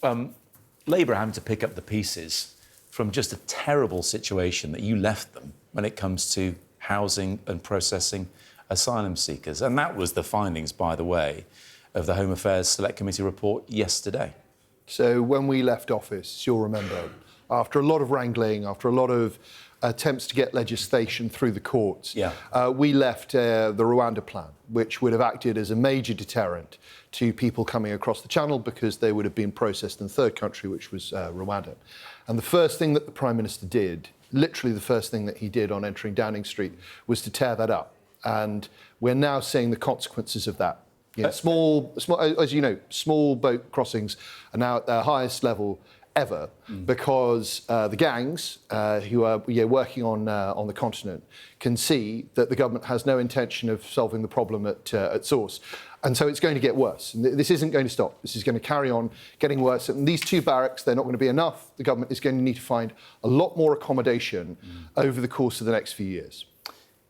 Labour are having to pick up the pieces from just a terrible situation that you left them when it comes to housing and processing asylum seekers. And that was the findings, by the way, of the Home Affairs Select Committee report yesterday. So when we left office, you'll remember, after a lot of wrangling, after a lot of attempts to get legislation through the courts, we left the Rwanda plan, which would have acted as a major deterrent to people coming across the Channel because they would have been processed in the third country, which was Rwanda. And the first thing that the Prime Minister did, literally the first thing that he did on entering Downing Street, was to tear that up. And we're now seeing the consequences of that. You know, small, as you know, small boat crossings are now at their highest level ever because the gangs who are working on the continent can see that the government has no intention of solving the problem at source. And so it's going to get worse. And this isn't going to stop. This is going to carry on getting worse. And these two barracks, they're not going to be enough. The government is going to need to find a lot more accommodation over the course of the next few years.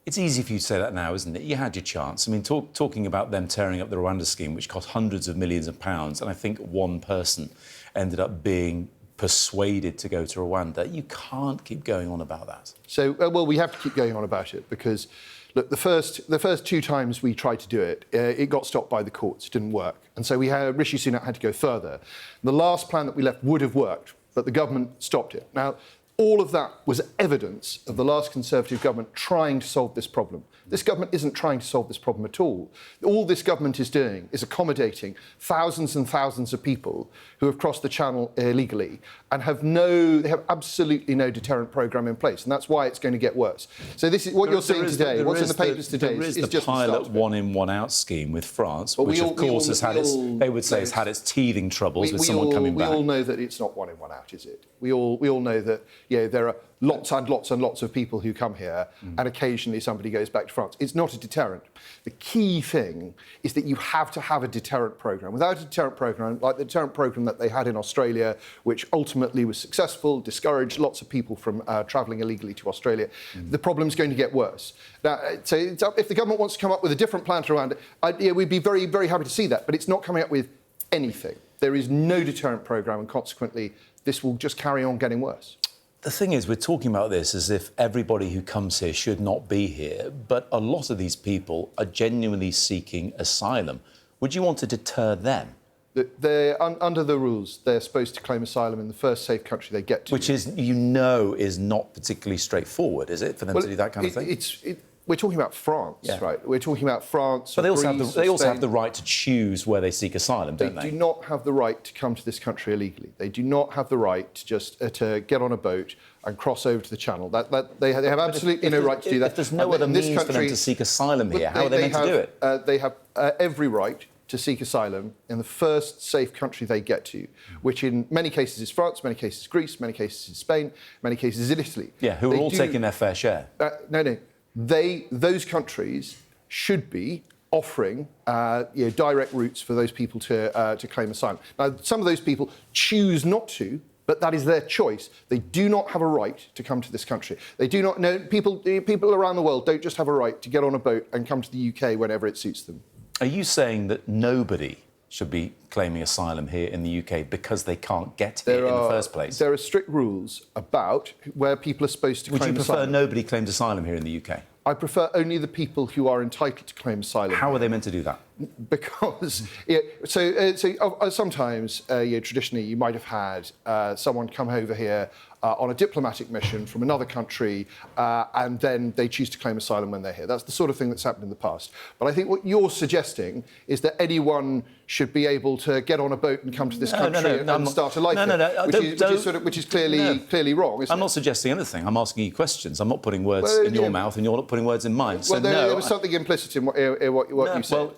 It's easy for you to say that now, isn't it? You had your chance. I mean, talking about them tearing up the Rwanda scheme, which cost hundreds of millions of pounds, and I think one person ended up being persuaded to go to Rwanda. You can't keep going on about that. So, well, we have to keep going on about it because, look, the first two times we tried to do it, it got stopped by the courts. It didn't work. And so Rishi Sunak had to go further. The last plan that we left would have worked, but the government stopped it. Now, all of that was evidence of the last Conservative government trying to solve this problem. This government isn't trying to solve this problem at all. All this government is doing is accommodating thousands and thousands of people who have crossed the Channel illegally and they have absolutely no deterrent programme in place. And that's why it's going to get worse. So this is what you're seeing today, what's in the papers today is just the pilot one-in, one-out scheme with France, which of course has had its teething troubles with someone coming back. We all know that it's not one in, one out, is it? We all know that there are lots and lots and lots of people who come here and occasionally somebody goes back to France. It's not a deterrent. The key thing is that you have to have a deterrent programme. Without a deterrent programme, like the deterrent programme that they had in Australia, which ultimately was successful, discouraged lots of people from travelling illegally to Australia, the problem's going to get worse. Now, so if the government wants to come up with a different plan to Rwanda, we'd be very, very happy to see that, but it's not coming up with anything. There is no deterrent programme, and consequently, this will just carry on getting worse. The thing is, we're talking about this as if everybody who comes here should not be here, but a lot of these people are genuinely seeking asylum. Would you want to deter them? Under the rules, they're supposed to claim asylum in the first safe country they get to. Which is not particularly straightforward, is it, for them to do that kind of thing? We're talking about France, right? We're talking about France. But they also have the right to choose where they seek asylum, don't they? They do not have the right to come to this country illegally. They do not have the right to just to get on a boat and cross over to the Channel. They have absolutely no right to do that. If there's no other means for them to seek asylum here, how are they meant to do it? They have every right to seek asylum in the first safe country they get to, which in many cases is France, many cases is Greece, many cases is Spain, many cases is Italy. Yeah, who are all taking their fair share. No. Those countries should be offering direct routes for those people to claim asylum. Now, some of those people choose not to, but that is their choice. They do not have a right to come to this country. They do not know people around the world don't just have a right to get on a boat and come to the UK whenever it suits them. Are you saying that nobody should be claiming asylum here in the UK because they can't get here in the first place? There are strict rules about where people are supposed to claim asylum. Would you prefer nobody claims asylum here in the UK? I prefer only the people who are entitled to claim asylum. How are they meant to do that? Because, sometimes, traditionally, you might have had someone come over here on a diplomatic mission from another country, and then they choose to claim asylum when they're here. That's the sort of thing that's happened in the past. But I think what you're suggesting is that anyone should be able to get on a boat and come to this country and start a life here, which is clearly wrong, isn't it? I'm not suggesting anything. I'm asking you questions. I'm not putting words in your mouth, and you're not putting words in mine. So there was something implicit in what you said.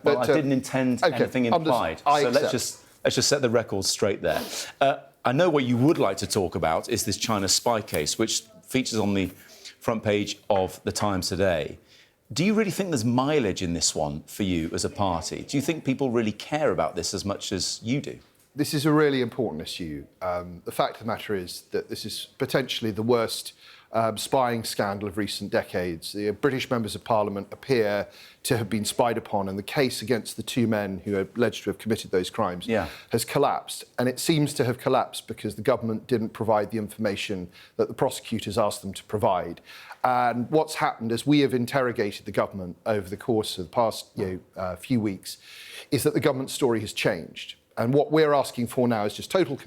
Well, I didn't intend anything implied. So let's just set the record straight there. I know what you would like to talk about is this China spy case, which features on the front page of The Times today. Do you really think there's mileage in this one for you as a party? Do you think people really care about this as much as you do? This is a really important issue. The fact of the matter is that this is potentially the worst spying scandal of recent decades. The British members of Parliament appear to have been spied upon, and the case against the two men who are alleged to have committed those crimes has collapsed. And it seems to have collapsed because the government didn't provide the information that the prosecutors asked them to provide. And what's happened as we have interrogated the government over the course of the past few weeks is that the government story has changed. And what we're asking for now is just total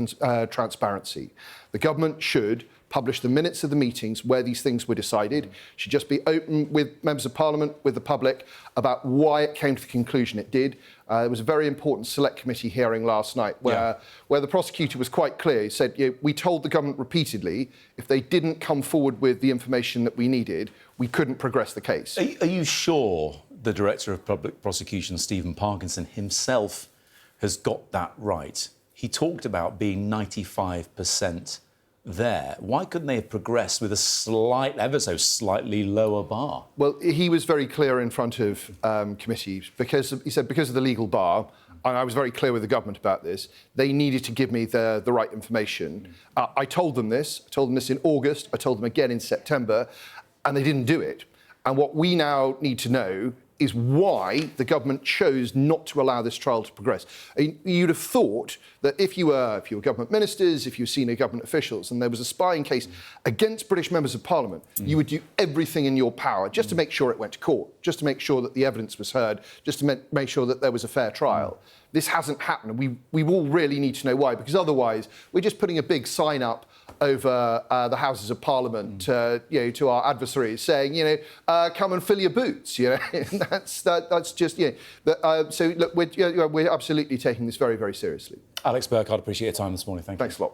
transparency. The government should publish the minutes of the meetings where these things were decided, should just be open with members of Parliament, with the public, about why it came to the conclusion it did. There was a very important select committee hearing last night where the prosecutor was quite clear. He said, we told the government repeatedly, if they didn't come forward with the information that we needed, we couldn't progress the case. Are you sure the Director of Public Prosecution, Stephen Parkinson, himself has got that right? He talked about being 95% there. Why couldn't they have progressed with a ever so slightly lower bar? Well, he was very clear in front of committees because he said because of the legal bar, and I was very clear with the government about this, they needed to give me the right information. I told them this in August, I told them again in September, and they didn't do it. And what we now need to know is why the government chose not to allow this trial to progress. You'd have thought that if you were government ministers, if you were senior government officials, and there was a spying case against British members of Parliament, you would do everything in your power just to make sure it went to court, just to make sure that the evidence was heard, just to make sure that there was a fair trial. This hasn't happened. We all really need to know why, because otherwise we're just putting a big sign up over the Houses of Parliament, to our adversaries, saying, come and fill your boots. That's just, so look, we're absolutely taking this very, very seriously. Alex Burghart, appreciate your time this morning. Thank you. Thanks a lot.